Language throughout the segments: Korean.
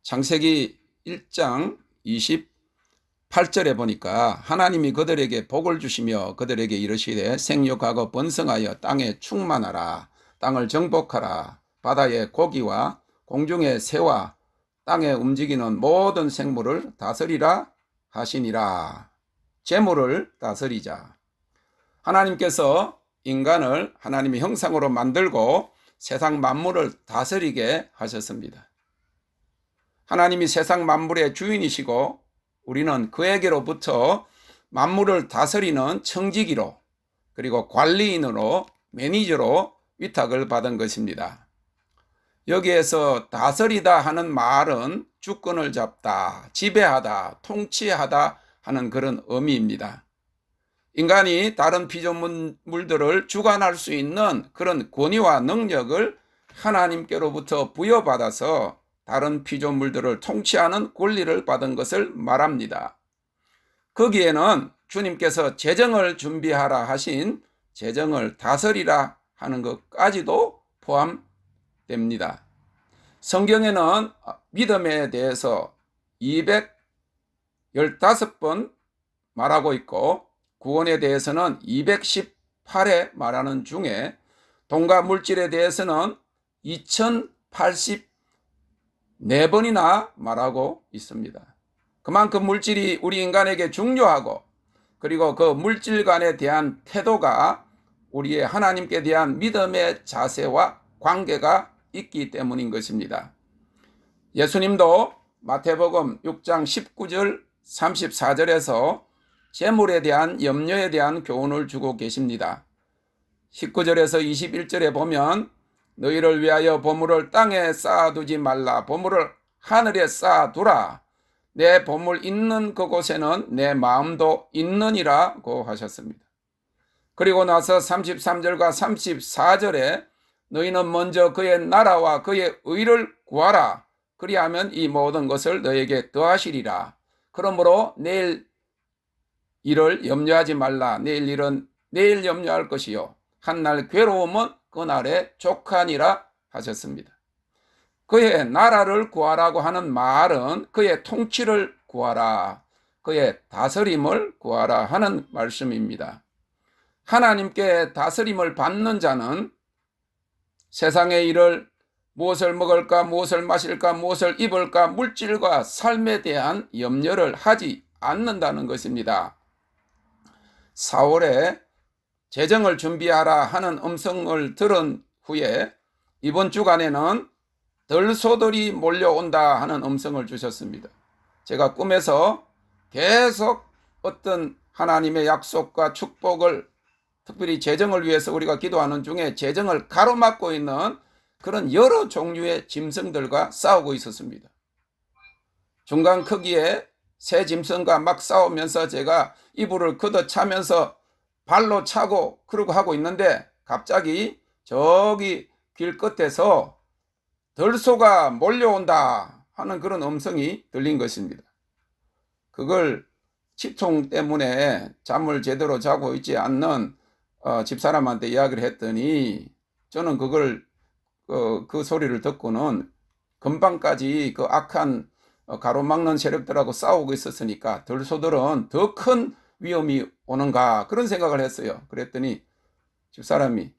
창세기 1장 28절에 보니까 하나님이 그들에게 복을 주시며 그들에게 이르시되 생육하고 번성하여 땅에 충만하라. 땅을 정복하라. 바다의 고기와 공중의 새와 땅에 움직이는 모든 생물을 다스리라 하시니라. 재물을 다스리자. 하나님께서 인간을 하나님의 형상으로 만들고 세상 만물을 다스리게 하셨습니다. 하나님이 세상 만물의 주인이시고 우리는 그에게로부터 만물을 다스리는 청지기로 그리고 관리인으로 매니저로 위탁을 받은 것입니다. 여기에서 다스리다 하는 말은 주권을 잡다, 지배하다, 통치하다 하는 그런 의미입니다. 인간이 다른 피조물들을 주관할 수 있는 그런 권위와 능력을 하나님께로부터 부여받아서 다른 피조물들을 통치하는 권리를 받은 것을 말합니다. 거기에는 주님께서 재정을 준비하라 하신 재정을 다스리라 하는 것까지도 포함됩니다. 성경에는 믿음에 대해서 215번 말하고 있고 구원에 대해서는 218회 말하는 중에 돈과 물질에 대해서는 2084번이나 말하고 있습니다. 그만큼 물질이 우리 인간에게 중요하고 그리고 그 물질 간에 대한 태도가 우리의 하나님께 대한 믿음의 자세와 관계가 있기 때문인 것입니다. 예수님도 마태복음 6장 19절 34절에서 재물에 대한 염려에 대한 교훈을 주고 계십니다. 19절에서 21절에 보면 너희를 위하여 보물을 땅에 쌓아두지 말라. 보물을 하늘에 쌓아두라. 내 보물 있는 그곳에는 내 마음도 있느니라고 하셨습니다. 그리고 나서 33절과 34절에 너희는 먼저 그의 나라와 그의 의를 구하라. 그리하면 이 모든 것을 너에게 더하시리라. 그러므로 내일 일을 염려하지 말라. 내일 일은 내일 염려할 것이요 한날 괴로움은 그날의 족하니라 하셨습니다. 그의 나라를 구하라고 하는 말은 그의 통치를 구하라, 그의 다스림을 구하라 하는 말씀입니다. 하나님께 다스림을 받는 자는 세상의 일을 무엇을 먹을까, 무엇을 마실까, 무엇을 입을까, 물질과 삶에 대한 염려를 하지 않는다는 것입니다. 4월에 재정을 준비하라 하는 음성을 들은 후에 이번 주간에는 들소들이 몰려온다 하는 음성을 주셨습니다. 제가 꿈에서 계속 어떤 하나님의 약속과 축복을 특별히 재정을 위해서 우리가 기도하는 중에 재정을 가로막고 있는 그런 여러 종류의 짐승들과 싸우고 있었습니다. 중간 크기의 새 짐승과 막 싸우면서 제가 이불을 걷어차면서 발로 차고 그러고 하고 있는데 갑자기 저기 길 끝에서 들소가 몰려온다 하는 그런 음성이 들린 것입니다. 그걸 치통 때문에 잠을 제대로 자고 있지 않는 집사람한테 이야기를 했더니 저는 그걸 그 소리를 듣고는 금방까지 그 악한 가로막는 세력들하고 싸우고 있었으니까 들소들은 더 큰 위험이 오는가 그런 생각을 했어요. 그랬더니 집사람이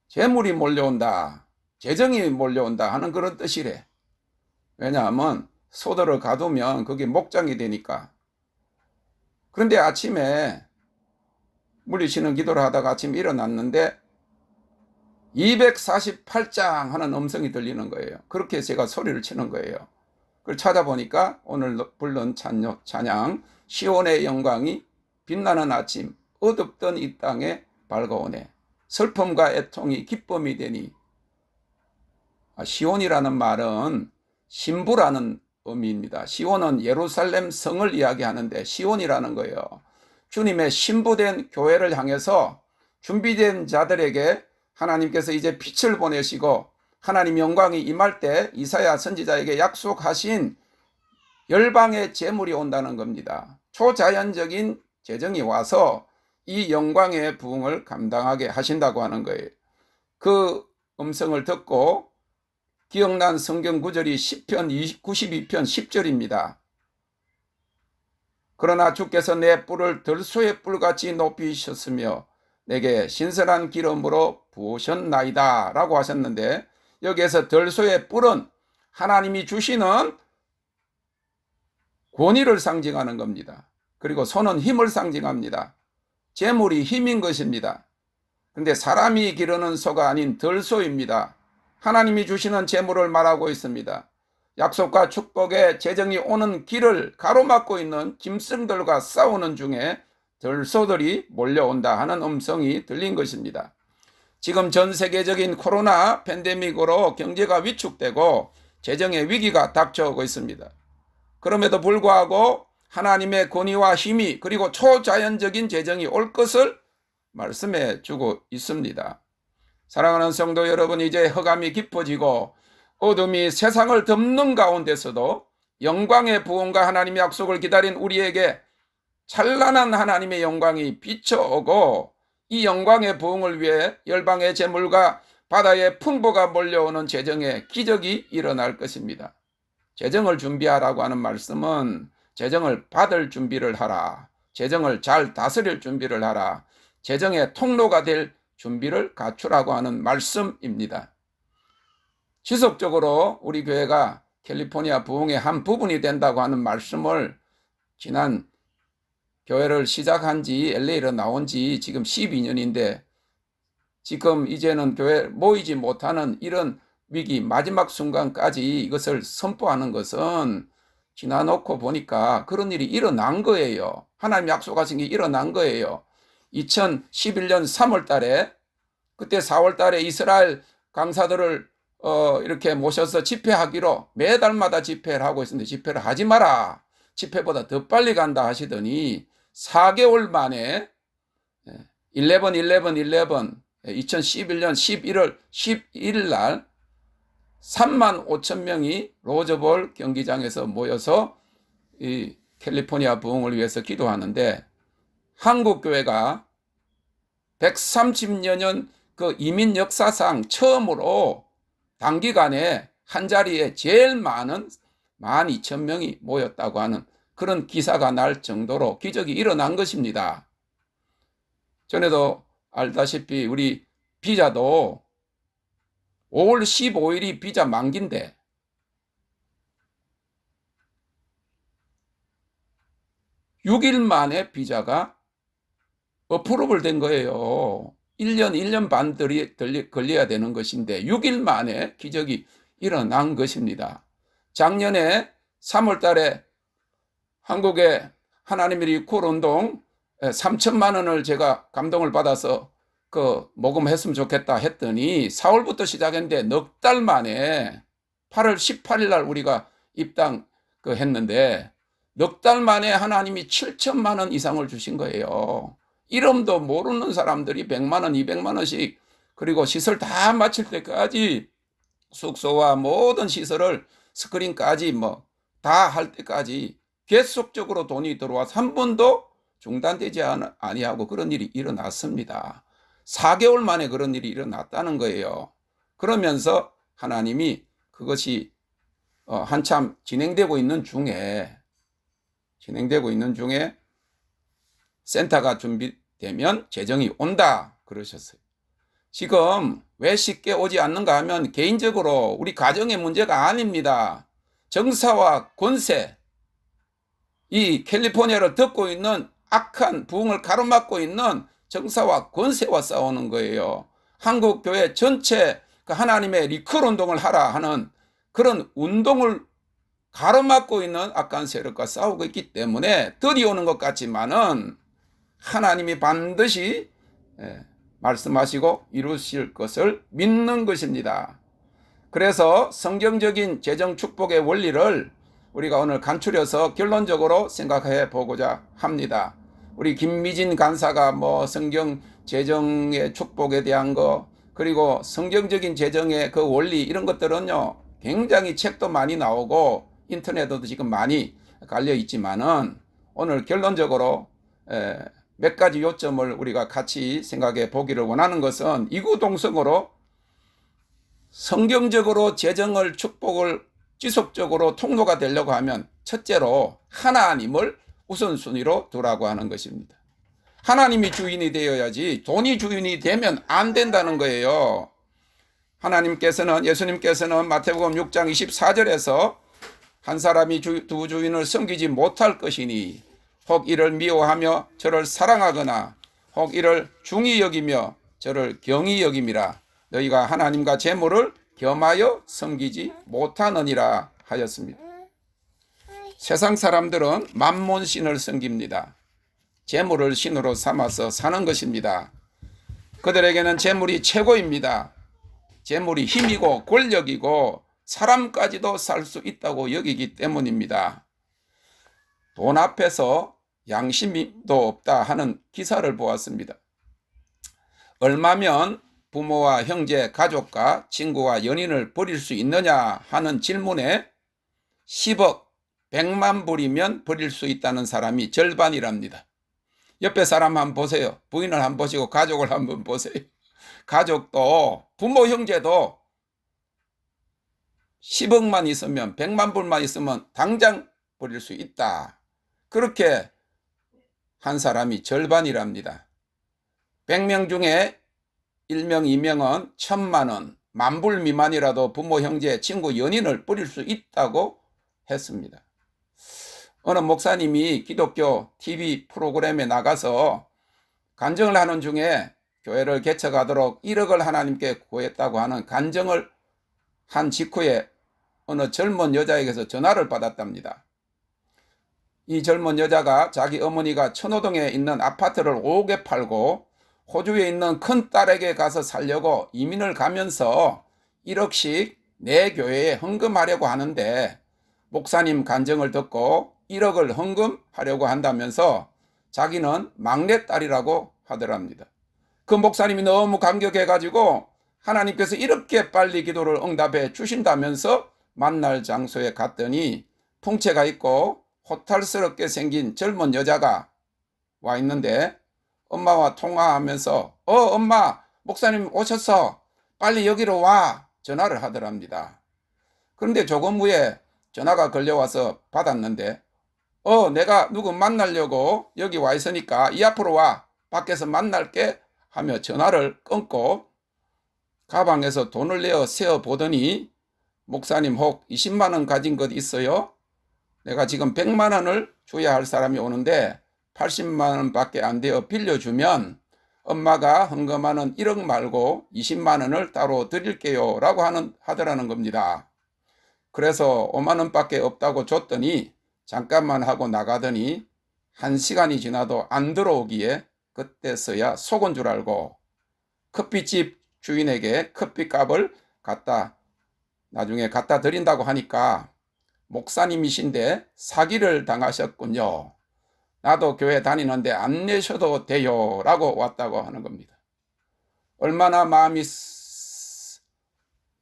재물이 몰려온다, 재정이 몰려온다 하는 그런 뜻이래. 왜냐하면 소들을 가두면 그게 목장이 되니까. 그런데 아침에 물리치는 기도를 하다가 아침에 일어났는데 248장 하는 음성이 들리는 거예요. 그렇게 제가 소리를 치는 거예요. 그걸 찾아보니까 오늘 부른 찬양 시온의 영광이 빛나는 아침 어둡던 이 땅에 밝아오네. 슬픔과 애통이 기쁨이 되니. 시온이라는 말은 신부라는 의미입니다. 시온은 예루살렘 성을 이야기하는데 시온이라는 거예요. 주님의 신부된 교회를 향해서 준비된 자들에게 하나님께서 이제 빛을 보내시고 하나님 영광이 임할 때 이사야 선지자에게 약속하신 열방의 재물이 온다는 겁니다. 초자연적인 재정이 와서 이 영광의 부흥을 감당하게 하신다고 하는 거예요. 그 음성을 듣고 기억난 성경 구절이 시편 92편 10절입니다. 그러나 주께서 내 뿔을 들소의 뿔같이 높이셨으며 내게 신선한 기름으로 부으셨나이다 라고 하셨는데, 여기에서 들소의 뿔은 하나님이 주시는 권위를 상징하는 겁니다. 그리고 소는 힘을 상징합니다. 재물이 힘인 것입니다. 근데 사람이 기르는 소가 아닌 들소입니다. 하나님이 주시는 재물을 말하고 있습니다. 약속과 축복의 재정이 오는 길을 가로막고 있는 짐승들과 싸우는 중에 들소들이 몰려온다 하는 음성이 들린 것입니다. 지금 전 세계적인 코로나 팬데믹으로 경제가 위축되고 재정의 위기가 닥쳐오고 있습니다. 그럼에도 불구하고 하나님의 권위와 힘이 그리고 초자연적인 재정이 올 것을 말씀해 주고 있습니다. 사랑하는 성도 여러분, 이제 흑암이 깊어지고 어둠이 세상을 덮는 가운데서도 영광의 부흥과 하나님의 약속을 기다린 우리에게 찬란한 하나님의 영광이 비춰오고, 이 영광의 부흥을 위해 열방의 재물과 바다의 풍부가 몰려오는 재정의 기적이 일어날 것입니다. 재정을 준비하라고 하는 말씀은 재정을 받을 준비를 하라, 재정을 잘 다스릴 준비를 하라, 재정의 통로가 될 준비를 갖추라고 하는 말씀입니다. 지속적으로 우리 교회가 캘리포니아 부흥의 한 부분이 된다고 하는 말씀을 지난 교회를 시작한 지, LA로 나온 지 지금 12년인데 지금 이제는 교회 모이지 못하는 이런 위기 마지막 순간까지 이것을 선포하는 것은 지나놓고 보니까 그런 일이 일어난 거예요. 하나님 약속하신 게 일어난 거예요. 2011년 3월 달에, 그때 4월 달에 이스라엘 강사들을 이렇게 모셔서 집회하기로 매달마다 집회를 하고 있었는데, 집회를 하지 마라, 집회보다 더 빨리 간다 하시더니 4개월 만에 2011년 11월 11일 날 3만 5천 명이 로저볼 경기장에서 모여서 이 캘리포니아 부흥을 위해서 기도하는데, 한국 교회가 130여 년 그 이민 역사상 처음으로 단기간에 한 자리에 제일 많은 12,000명이 모였다고 하는 그런 기사가 날 정도로 기적이 일어난 것입니다. 전에도 알다시피 우리 비자도 5월 15일이 비자 만기인데 6일 만에 비자가 어프로벌 된 거예요. 1년 반 걸려야 되는 것인데 6일 만에 기적이 일어난 것입니다. 작년에 3월 달에 한국의 하나님의 리콜 운동 3천만 원을 제가 감동을 받아서 그 모금했으면 좋겠다 했더니 4월부터 시작했는데 넉 달 만에 8월 18일 날 우리가 입당 했는데 넉 달 만에 하나님이 7천만 원 이상을 주신 거예요. 이름도 모르는 사람들이 100만 원, 200만 원씩, 그리고 시설 다 마칠 때까지 숙소와 모든 시설을 스크린까지 뭐 다 할 때까지 계속적으로 돈이 들어와서 한 번도 중단되지 아니하고 그런 일이 일어났습니다. 4개월 만에 그런 일이 일어났다는 거예요. 그러면서 하나님이 그것이 한참 진행되고 있는 중에 센터가 준비되면 재정이 온다 그러셨어요. 지금 왜 쉽게 오지 않는가 하면 개인적으로 우리 가정의 문제가 아닙니다. 정사와 권세, 이 캘리포니아를 덮고 있는 악한 부흥을 가로막고 있는 정사와 권세와 싸우는 거예요. 한국 교회 전체 그 하나님의 리콜 운동을 하라 하는 그런 운동을 가로막고 있는 악한 세력과 싸우고 있기 때문에 들이오는 것 같지만은 하나님이 반드시 말씀하시고 이루실 것을 믿는 것입니다. 그래서 성경적인 재정 축복의 원리를 우리가 오늘 간추려서 결론적으로 생각해 보고자 합니다. 우리 김미진 간사가 뭐 성경 재정의 축복에 대한 거, 그리고 성경적인 재정의 그 원리, 이런 것들은요 굉장히 책도 많이 나오고 인터넷에도 지금 많이 깔려 있지만은 오늘 결론적으로 몇 가지 요점을 우리가 같이 생각해 보기를 원하는 것은 이구동성으로 성경적으로 재정을 축복을 지속적으로 통로가 되려고 하면 첫째로 하나님을 우선순위로 두라고 하는 것입니다. 하나님이 주인이 되어야지 돈이 주인이 되면 안 된다는 거예요. 예수님께서는 마태복음 6장 24절에서 한 사람이 두 주인을 섬기지 못할 것이니 혹 이를 미워하며 저를 사랑하거나 혹 이를 중히 여기며 저를 경히 여김이라. 너희가 하나님과 재물을 겸하여 섬기지 못하느니라 하였습니다. 세상 사람들은 만몬신을 섬깁니다. 재물을 신으로 삼아서 사는 것입니다. 그들에게는 재물이 최고입니다. 재물이 힘이고 권력이고 사람까지도 살 수 있다고 여기기 때문입니다. 돈 앞에서 양심도 없다 하는 기사를 보았습니다. 얼마면 부모와 형제, 가족과 친구와 연인을 버릴 수 있느냐 하는 질문에 10억, 100만 불이면 버릴 수 있다는 사람이 절반이랍니다. 옆에 사람 한번 보세요. 부인을 한번 보시고 가족을 한번 보세요. 가족도 부모, 형제도 10억만 있으면 100만 불만 있으면 당장 버릴 수 있다. 그렇게 한 사람이 절반이랍니다. 100명 중에 1명, 2명은 1000만 원, 만불 미만이라도 부모, 형제, 친구, 연인을 버릴 수 있다고 했습니다. 어느 목사님이 기독교 TV 프로그램에 나가서 간증을 하는 중에 교회를 개척하도록 1억을 하나님께 구했다고 하는 간증을 한 직후에 어느 젊은 여자에게서 전화를 받았답니다. 이 젊은 여자가 자기 어머니가 천호동에 있는 아파트를 5억에 팔고 호주에 있는 큰 딸에게 가서 살려고 이민을 가면서 1억씩 내 교회에 헌금하려고 하는데 목사님 간증을 듣고 1억을 헌금하려고 한다면서 자기는 막내딸이라고 하더랍니다. 그 목사님이 너무 감격해가지고 하나님께서 이렇게 빨리 기도를 응답해 주신다면서 만날 장소에 갔더니 풍채가 있고 호탈스럽게 생긴 젊은 여자가 와 있는데 엄마와 통화하면서 엄마, 목사님 오셨어. 빨리 여기로 와. 전화를 하더랍니다. 그런데 조금 후에 전화가 걸려와서 받았는데 내가 누구 만나려고 여기 와 있으니까 이 앞으로 와. 밖에서 만날게 하며 전화를 끊고 가방에서 돈을 내어 세어보더니 목사님 혹 20만 원 가진 것 있어요? 내가 지금 100만 원을 줘야 할 사람이 오는데 80만 원밖에 안 되어 빌려주면 엄마가 헌금하는 1억 말고 20만 원을 따로 드릴게요 라고 하더라는 겁니다. 그래서 5만 원밖에 없다고 줬더니 잠깐만 하고 나가더니 1시간이 지나도 안 들어오기에 그때서야 속은 줄 알고 커피집 주인에게 커피값을 나중에 갖다 드린다고 하니까 목사님이신데 사기를 당하셨군요. 나도 교회 다니는데 안 내셔도 돼요 라고 왔다고 하는 겁니다. 얼마나 마음이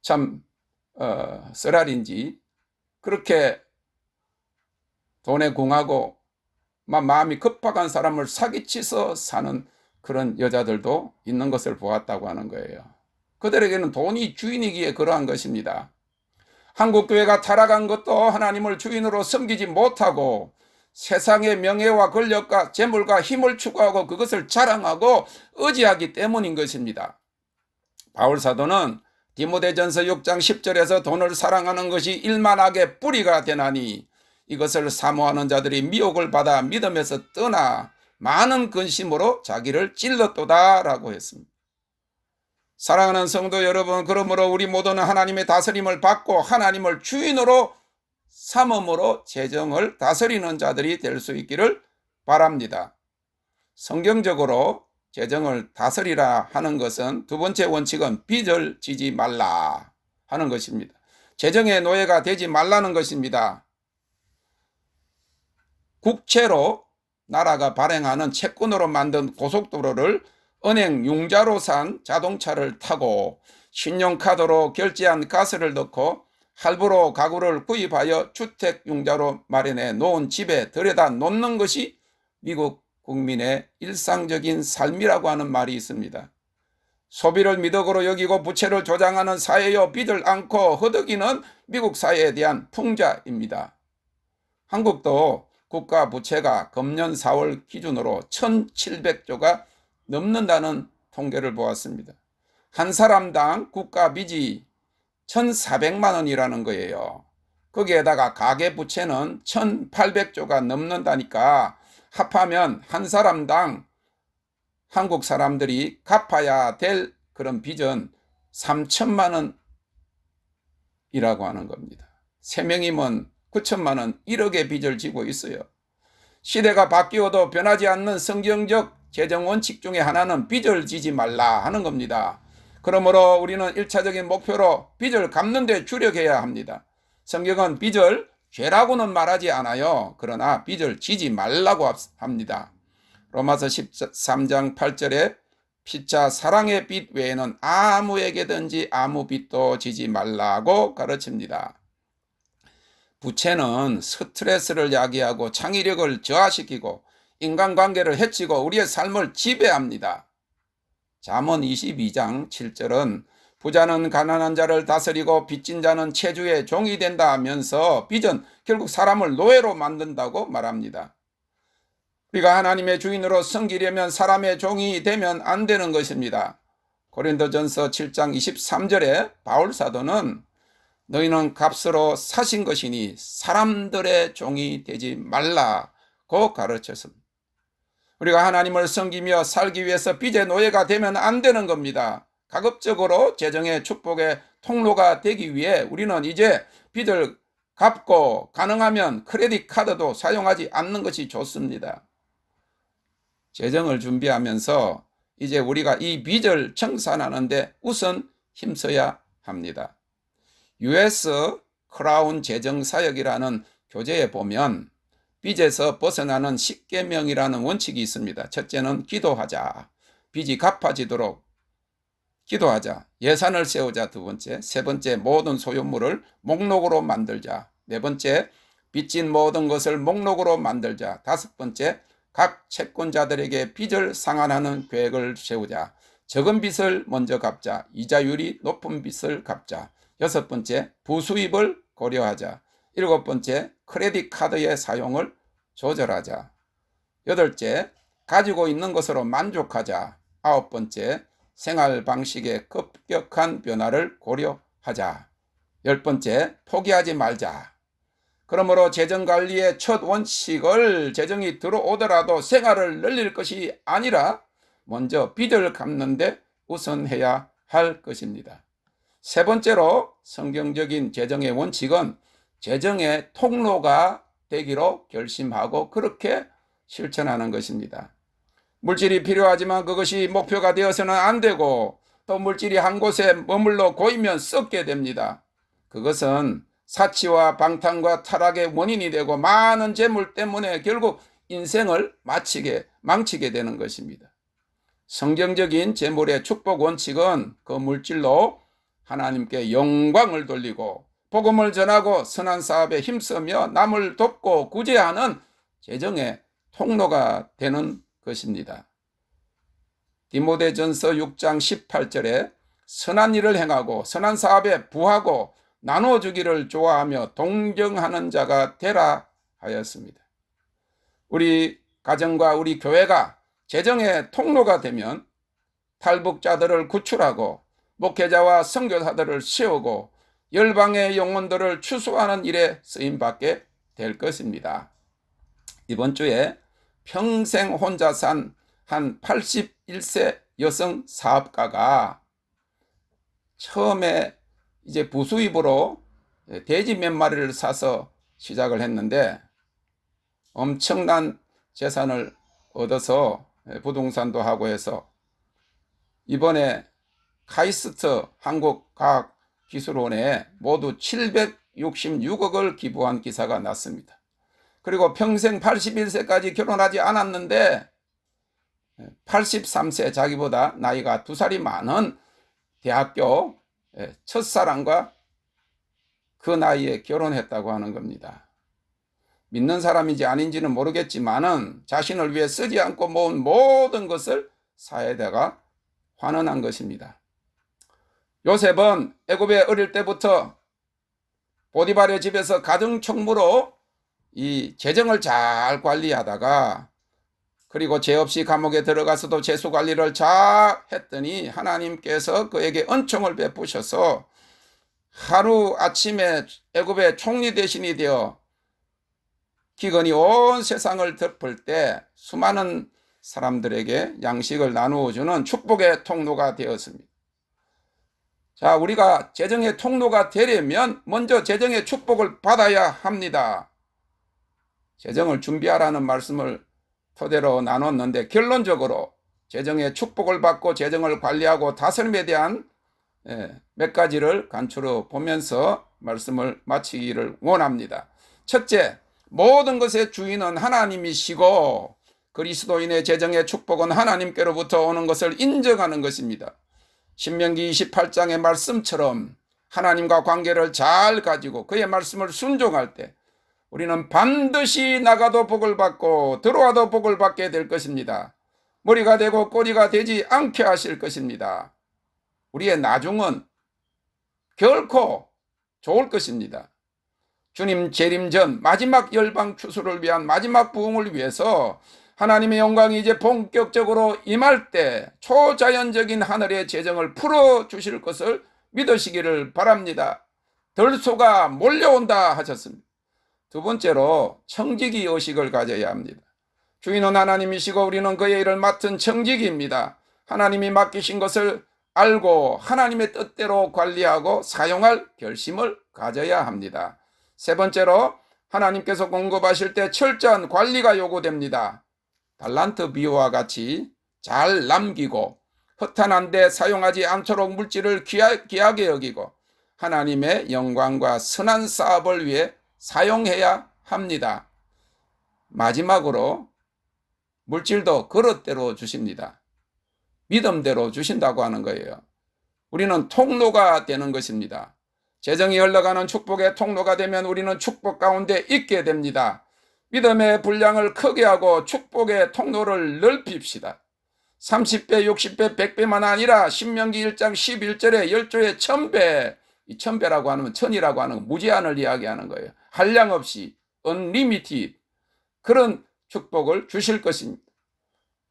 참 쓰라린지 그렇게 돈에 궁하고 마음이 급박한 사람을 사기치서 사는 그런 여자들도 있는 것을 보았다고 하는 거예요. 그들에게는 돈이 주인이기에 그러한 것입니다. 한국교회가 타락한 것도 하나님을 주인으로 섬기지 못하고 세상의 명예와 권력과 재물과 힘을 추구하고 그것을 자랑하고 의지하기 때문인 것입니다. 바울사도는 디모데전서 6장 10절에서 돈을 사랑하는 것이 일만하게 뿌리가 되나니 이것을 사모하는 자들이 미혹을 받아 믿음에서 떠나 많은 근심으로 자기를 찔렀도다 라고 했습니다. 사랑하는 성도 여러분, 그러므로 우리 모두는 하나님의 다스림을 받고 하나님을 주인으로 삼음으로 재정을 다스리는 자들이 될 수 있기를 바랍니다. 성경적으로 재정을 다스리라 하는 것은 두 번째 원칙은 빚을 지지 말라 하는 것입니다. 재정의 노예가 되지 말라는 것입니다. 국채로 나라가 발행하는 채권으로 만든 고속도로를 은행 융자로 산 자동차를 타고 신용카드로 결제한 가스를 넣고 할부로 가구를 구입하여 주택 융자로 마련해 놓은 집에 들여다 놓는 것이 미국 국민의 일상적인 삶이라고 하는 말이 있습니다. 소비를 미덕으로 여기고 부채를 조장하는 사회여 빚을 안고 허덕이는 미국 사회에 대한 풍자입니다. 한국도 국가 부채가 금년 4월 기준으로 1,700조가 넘는다는 통계를 보았습니다. 한 사람당 국가 빚이 1,400만 원이라는 거예요. 거기에다가 가계 부채는 1,800조가 넘는다니까 합하면 한 사람당 한국 사람들이 갚아야 될 그런 빚은 3천만 원이라고 하는 겁니다. 3명이면 9천만 원, 1억의 빚을 지고 있어요. 시대가 바뀌어도 변하지 않는 성경적 재정 원칙 중에 하나는 빚을 지지 말라 하는 겁니다. 그러므로 우리는 1차적인 목표로 빚을 갚는 데 주력해야 합니다. 성경은 빚을 죄라고는 말하지 않아요. 그러나 빚을 지지 말라고 합니다. 로마서 13장 8절에 피차 사랑의 빚 외에는 아무에게든지 아무 빚도 지지 말라고 가르칩니다. 부채는 스트레스를 야기하고 창의력을 저하시키고 인간관계를 해치고 우리의 삶을 지배합니다. 잠언 22장 7절은 부자는 가난한 자를 다스리고 빚진 자는 채주의 종이 된다 하면서 빚은 결국 사람을 노예로 만든다고 말합니다. 우리가 하나님의 주인으로 섬기려면 사람의 종이 되면 안 되는 것입니다. 고린도전서 7장 23절에 바울 사도는 너희는 값으로 사신 것이니 사람들의 종이 되지 말라고 가르쳤습니다. 우리가 하나님을 섬기며 살기 위해서 빚의 노예가 되면 안 되는 겁니다. 가급적으로 재정의 축복의 통로가 되기 위해 우리는 이제 빚을 갚고 가능하면 크레딧 카드도 사용하지 않는 것이 좋습니다. 재정을 준비하면서 이제 우리가 이 빚을 청산하는데 우선 힘써야 합니다. US 크라운 재정사역이라는 교재에 보면 빚에서 벗어나는 10계명이라는 원칙이 있습니다. 첫째는 기도하자. 빚이 갚아지도록 기도하자. 예산을 세우자. 두 번째. 세 번째, 모든 소유물을 목록으로 만들자. 네 번째, 빚진 모든 것을 목록으로 만들자. 다섯 번째, 각 채권자들에게 빚을 상환하는 계획을 세우자. 적은 빚을 먼저 갚자. 이자율이 높은 빚을 갚자. 여섯 번째, 부수입을 고려하자. 일곱 번째, 크레딧 카드의 사용을 조절하자. 여덟째, 가지고 있는 것으로 만족하자. 아홉 번째, 생활 방식의 급격한 변화를 고려하자. 열 번째, 포기하지 말자. 그러므로 재정관리의 첫 원칙을 재정이 들어오더라도 생활을 늘릴 것이 아니라 먼저 빚을 갚는 데 우선해야 할 것입니다. 세 번째로 성경적인 재정의 원칙은 재정의 통로가 되기로 결심하고 그렇게 실천하는 것입니다. 물질이 필요하지만 그것이 목표가 되어서는 안 되고 또 물질이 한 곳에 머물러 고이면 썩게 됩니다. 그것은 사치와 방탕과 타락의 원인이 되고 많은 재물 때문에 결국 인생을 망치게 되는 것입니다. 성경적인 재물의 축복 원칙은 그 물질로 하나님께 영광을 돌리고 복음을 전하고 선한 사업에 힘쓰며 남을 돕고 구제하는 재정의 통로가 되는 것입니다. 디모데전서 6장 18절에 선한 일을 행하고 선한 사업에 부하고 나눠주기를 좋아하며 동정하는 자가 되라 하였습니다. 우리 가정과 우리 교회가 재정의 통로가 되면 탈북자들을 구출하고 목회자와 선교사들을 세우고 열방의 영혼들을 추수하는 일에 쓰임받게 될 것입니다. 이번 주에 평생 혼자 산 한 81세 여성 사업가가 처음에 이제 부수입으로 돼지 몇 마리를 사서 시작을 했는데 엄청난 재산을 얻어서 부동산도 하고 해서 이번에 카이스트 한국과학기술원에 모두 766억을 기부한 기사가 났습니다. 그리고 평생 81세까지 결혼하지 않았는데 83세 자기보다 나이가 2살이 많은 대학교 첫사랑과 그 나이에 결혼했다고 하는 겁니다. 믿는 사람인지 아닌지는 모르겠지만은 자신을 위해 쓰지 않고 모은 모든 것을 사회에다가 환원한 것입니다. 요셉은 애굽에 어릴 때부터 보디발의 집에서 가정총무로 이 재정을 잘 관리하다가, 그리고 죄 없이 감옥에 들어가서도 재수 관리를 잘 했더니 하나님께서 그에게 은총을 베푸셔서 하루 아침에 애굽의 총리 대신이 되어 기근이 온 세상을 덮을 때 수많은 사람들에게 양식을 나누어 주는 축복의 통로가 되었습니다. 자, 우리가 재정의 통로가 되려면 먼저 재정의 축복을 받아야 합니다. 재정을 준비하라는 말씀을 토대로 나눴는데, 결론적으로 재정의 축복을 받고 재정을 관리하고 다스림에 대한 몇 가지를 간추려 보면서 말씀을 마치기를 원합니다. 첫째, 모든 것의 주인은 하나님이시고 그리스도인의 재정의 축복은 하나님께로부터 오는 것을 인정하는 것입니다. 신명기 28장의 말씀처럼 하나님과 관계를 잘 가지고 그의 말씀을 순종할 때 우리는 반드시 나가도 복을 받고 들어와도 복을 받게 될 것입니다. 머리가 되고 꼬리가 되지 않게 하실 것입니다. 우리의 나중은 결코 좋을 것입니다. 주님 재림 전 마지막 열방 추수를 위한 마지막 부흥을 위해서 하나님의 영광이 이제 본격적으로 임할 때 초자연적인 하늘의 재정을 풀어주실 것을 믿으시기를 바랍니다. 들소가 몰려온다 하셨습니다. 두 번째로 청지기 의식을 가져야 합니다. 주인은 하나님이시고 우리는 그의 일을 맡은 청지기입니다. 하나님이 맡기신 것을 알고 하나님의 뜻대로 관리하고 사용할 결심을 가져야 합니다. 세 번째로 하나님께서 공급하실 때 철저한 관리가 요구됩니다. 달란트 비유와 같이 잘 남기고 허탄한 데 사용하지 않도록 물질을 귀하게 여기고 하나님의 영광과 선한 사업을 위해 사용해야 합니다. 마지막으로 물질도 그릇대로 주십니다. 믿음대로 주신다고 하는 거예요. 우리는 통로가 되는 것입니다. 재정이 흘러가는 축복의 통로가 되면 우리는 축복 가운데 있게 됩니다. 믿음의 분량을 크게 하고 축복의 통로를 넓힙시다. 30배, 60배, 100배만 아니라 신명기 1장 11절에 10조의 1000배, 이 1000배라고 하면 천이라고 하는 무제한을 이야기하는 거예요. 한량 없이 unlimited 그런 축복을 주실 것입니다.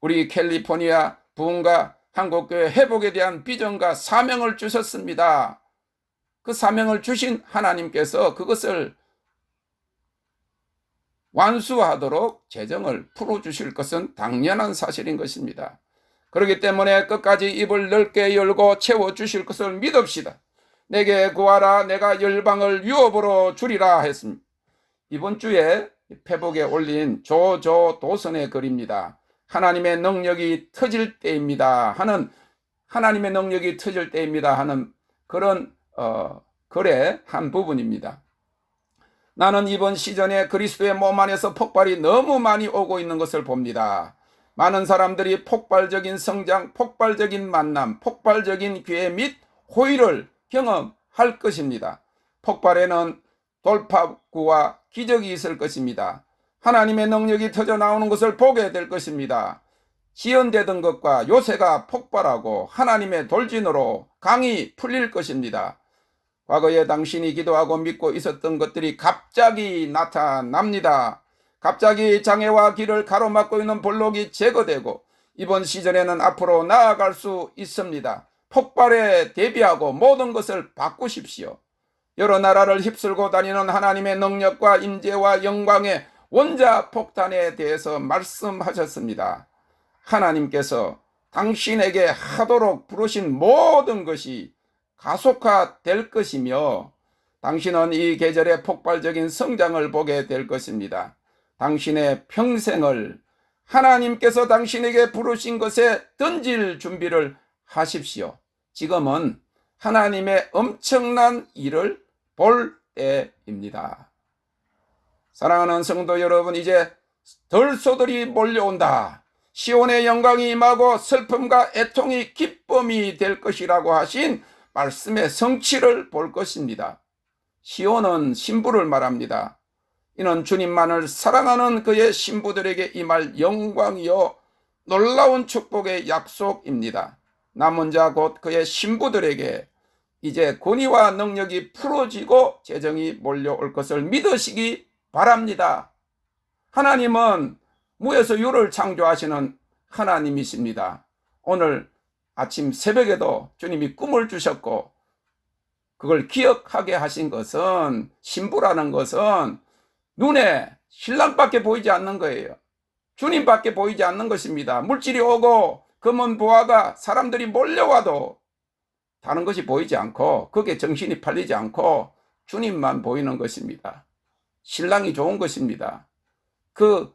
우리 캘리포니아 부흥과 한국교회 회복에 대한 비전과 사명을 주셨습니다. 그 사명을 주신 하나님께서 그것을 완수하도록 재정을 풀어주실 것은 당연한 사실인 것입니다. 그렇기 때문에 끝까지 입을 넓게 열고 채워주실 것을 믿읍시다. 내게 구하라 내가 열방을 유업으로 주리라 했습니다. 이번 주에 페북에 올린 조조도선의 글입니다. 하나님의 능력이 터질 때입니다 하는, 하나님의 능력이 터질 때입니다 하는 그런 글의 한 부분입니다. 나는 이번 시즌에 그리스도의 몸 안에서 폭발이 너무 많이 오고 있는 것을 봅니다. 많은 사람들이 폭발적인 성장, 폭발적인 만남, 폭발적인 기회 및 호의를 경험할 것입니다. 폭발에는 돌파구와 기적이 있을 것입니다. 하나님의 능력이 터져 나오는 것을 보게 될 것입니다. 지연되던 것과 요새가 폭발하고 하나님의 돌진으로 강이 풀릴 것입니다. 과거에 당신이 기도하고 믿고 있었던 것들이 갑자기 나타납니다. 갑자기 장애와 길을 가로막고 있는 볼록이 제거되고 이번 시즌에는 앞으로 나아갈 수 있습니다. 폭발에 대비하고 모든 것을 바꾸십시오. 여러 나라를 휩쓸고 다니는 하나님의 능력과 임재와 영광의 원자폭탄에 대해서 말씀하셨습니다. 하나님께서 당신에게 하도록 부르신 모든 것이 가속화될 것이며 당신은 이 계절의 폭발적인 성장을 보게 될 것입니다. 당신의 평생을 하나님께서 당신에게 부르신 것에 던질 준비를 하십시오. 지금은 하나님의 엄청난 일을 볼 때입니다. 사랑하는 성도 여러분, 이제 들소들이 몰려온다. 시온의 영광이 임하고 슬픔과 애통이 기쁨이 될 것이라고 하신 말씀의 성취를 볼 것입니다. 시온은 신부를 말합니다. 이는 주님만을 사랑하는 그의 신부들에게 임할 영광이요 놀라운 축복의 약속입니다. 남은 자 곧 그의 신부들에게 이제 권위와 능력이 풀어지고 재정이 몰려올 것을 믿으시기 바랍니다. 하나님은 무에서 유를 창조하시는 하나님이십니다. 오늘 아침 새벽에도 주님이 꿈을 주셨고 그걸 기억하게 하신 것은, 신부라는 것은 눈에 신랑밖에 보이지 않는 거예요. 주님밖에 보이지 않는 것입니다. 물질이 오고 금은 보화가 사람들이 몰려와도 다른 것이 보이지 않고 거기에 정신이 팔리지 않고 주님만 보이는 것입니다. 신랑이 좋은 것입니다. 그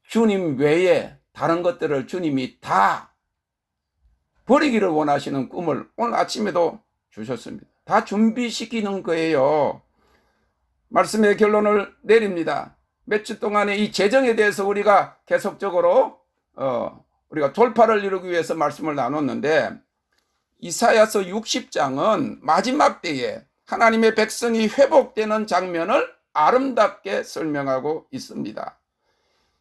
주님 외에 다른 것들을 주님이 다 버리기를 원하시는 꿈을 오늘 아침에도 주셨습니다. 다 준비시키는 거예요. 말씀의 결론을 내립니다. 몇 주 동안의 이 재정에 대해서 우리가 계속적으로 우리가 돌파를 이루기 위해서 말씀을 나눴는데, 이사야서 60장은 마지막 때에 하나님의 백성이 회복되는 장면을 아름답게 설명하고 있습니다.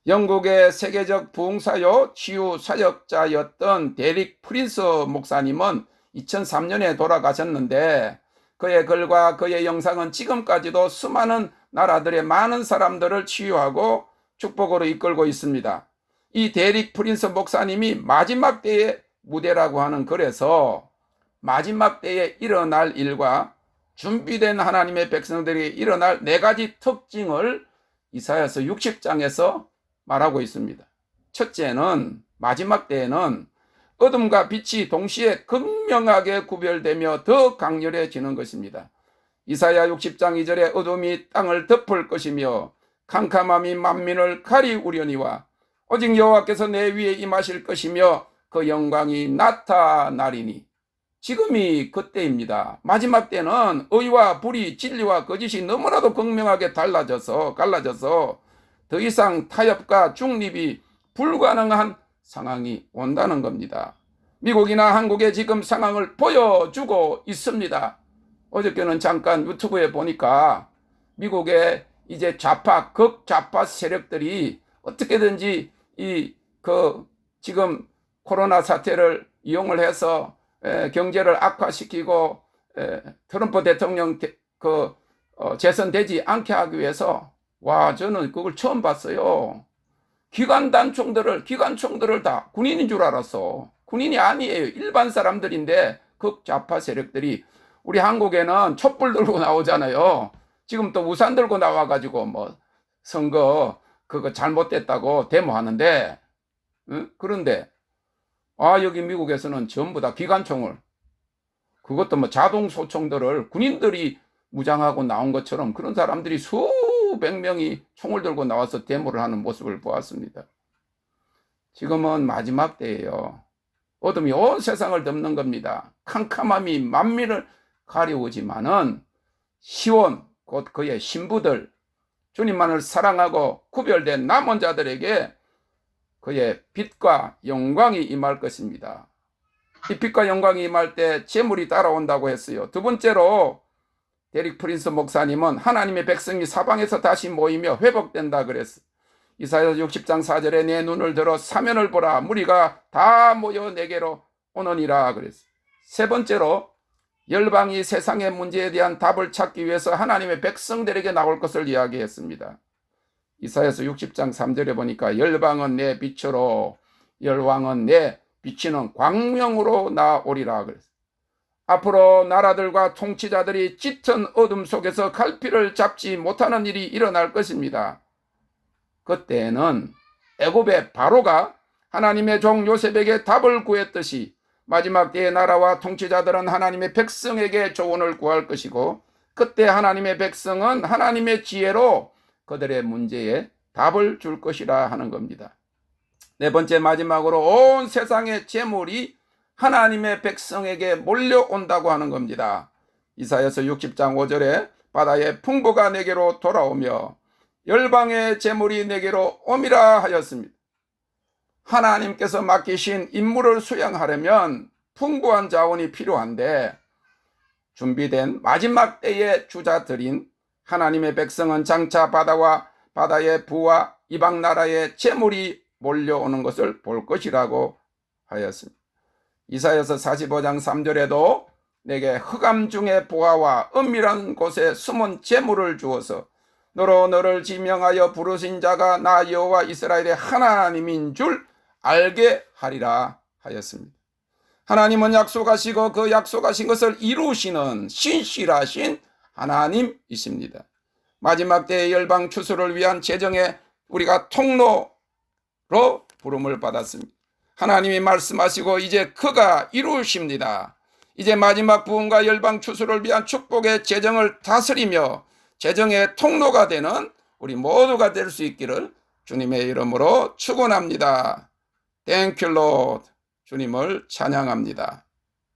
영국의 세계적 부흥사요 치유 사역자였던 데릭 프린스 목사님은 2003년에 돌아가셨는데, 그의 글과 그의 영상은 지금까지도 수많은 나라들의 많은 사람들을 치유하고 축복으로 이끌고 있습니다. 이 데릭 프린스 목사님이 마지막 때의 무대라고 하는 글에서 마지막 때에 일어날 일과 준비된 하나님의 백성들에게 일어날 4가지 특징을 이사야서 60장에서 말하고 있습니다. 첫째는, 마지막 때에는 어둠과 빛이 동시에 극명하게 구별되며 더 강렬해지는 것입니다. 이사야 60장 2절에 어둠이 땅을 덮을 것이며 캄캄함이 만민을 가리우려니와 오직 여호와께서 내 위에 임하실 것이며 그 영광이 나타나리니. 지금이 그때입니다. 마지막 때는 의와 불의, 진리와 거짓이 너무나도 극명하게 갈라져서 더 이상 타협과 중립이 불가능한 상황이 온다는 겁니다. 미국이나 한국의 지금 상황을 보여주고 있습니다. 어저께는 잠깐 유튜브에 보니까 미국의 이제 극좌파 세력들이 어떻게든지 지금 코로나 사태를 이용을 해서 경제를 악화시키고 트럼프 대통령 재선되지 않게 하기 위해서, 저는 그걸 처음 봤어요. 기관총들을 다 군인인 줄 알았어. 군인이 아니에요. 일반 사람들인데 극좌파 세력들이, 우리 한국에는 촛불 들고 나오잖아요. 지금 또 우산 들고 나와가지고 선거 그거 잘못됐다고 데모하는데, 그런데 여기 미국에서는 전부 다 기관총을, 그것도 자동 소총들을 군인들이 무장하고 나온 것처럼 그런 사람들이 수백 명이 총을 들고 나와서 데모를 하는 모습을 보았습니다. 지금은 마지막 때예요. 어둠이 온 세상을 덮는 겁니다. 캄캄함이 만민을 가려우지만은 시온, 곧 그의 신부들, 주님만을 사랑하고 구별된 남은 자들에게 그의 빛과 영광이 임할 것입니다. 이 빛과 영광이 임할 때 재물이 따라온다고 했어요. 두 번째로 데릭 프린스 목사님은 하나님의 백성이 사방에서 다시 모이며 회복된다 그랬어요. 이사야서 60장 4절에 내 눈을 들어 사면을 보라, 무리가 다 모여 내게로 오느니라 그랬어요. 세 번째로 열방이 세상의 문제에 대한 답을 찾기 위해서 하나님의 백성들에게 나올 것을 이야기했습니다. 이사야서 60장 3절에 보니까 열방은 내 빛으로, 열왕은 내 비치는 광명으로 나오리라 그랬어요. 앞으로 나라들과 통치자들이 짙은 어둠 속에서 갈피를 잡지 못하는 일이 일어날 것입니다. 그때에는 애굽의 바로가 하나님의 종 요셉에게 답을 구했듯이 마지막 때의 나라와 통치자들은 하나님의 백성에게 조언을 구할 것이고, 그때 하나님의 백성은 하나님의 지혜로 그들의 문제에 답을 줄 것이라 하는 겁니다. 네 번째, 마지막으로 온 세상의 재물이 하나님의 백성에게 몰려온다고 하는 겁니다. 이사야서 60장 5절에 바다의 풍부가 내게로 돌아오며 열방의 재물이 내게로 오미라 하였습니다. 하나님께서 맡기신 임무를 수행하려면 풍부한 자원이 필요한데, 준비된 마지막 때의 주자들인 하나님의 백성은 장차 바다와 바다의 부와 이방 나라의 재물이 몰려오는 것을 볼 것이라고 하였습니다. 이사야서 45장 3절에도 내게 흑암 중에 보아와 은밀한 곳에 숨은 재물을 주어서 너로 너를 지명하여 부르신 자가 나 여호와 이스라엘의 하나님인 줄 알게 하리라 하였습니다. 하나님은 약속하시고 그 약속하신 것을 이루시는 신실하신 하나님이십니다. 마지막 때의 열방 추수를 위한 재정에 우리가 통로로 부름을 받았습니다. 하나님이 말씀하시고 이제 그가 이루십니다. 이제 마지막 부흥과 열방 추수를 위한 축복의 재정을 다스리며 재정의 통로가 되는 우리 모두가 될 수 있기를 주님의 이름으로 축원합니다. Thank you, Lord. 주님을 찬양합니다.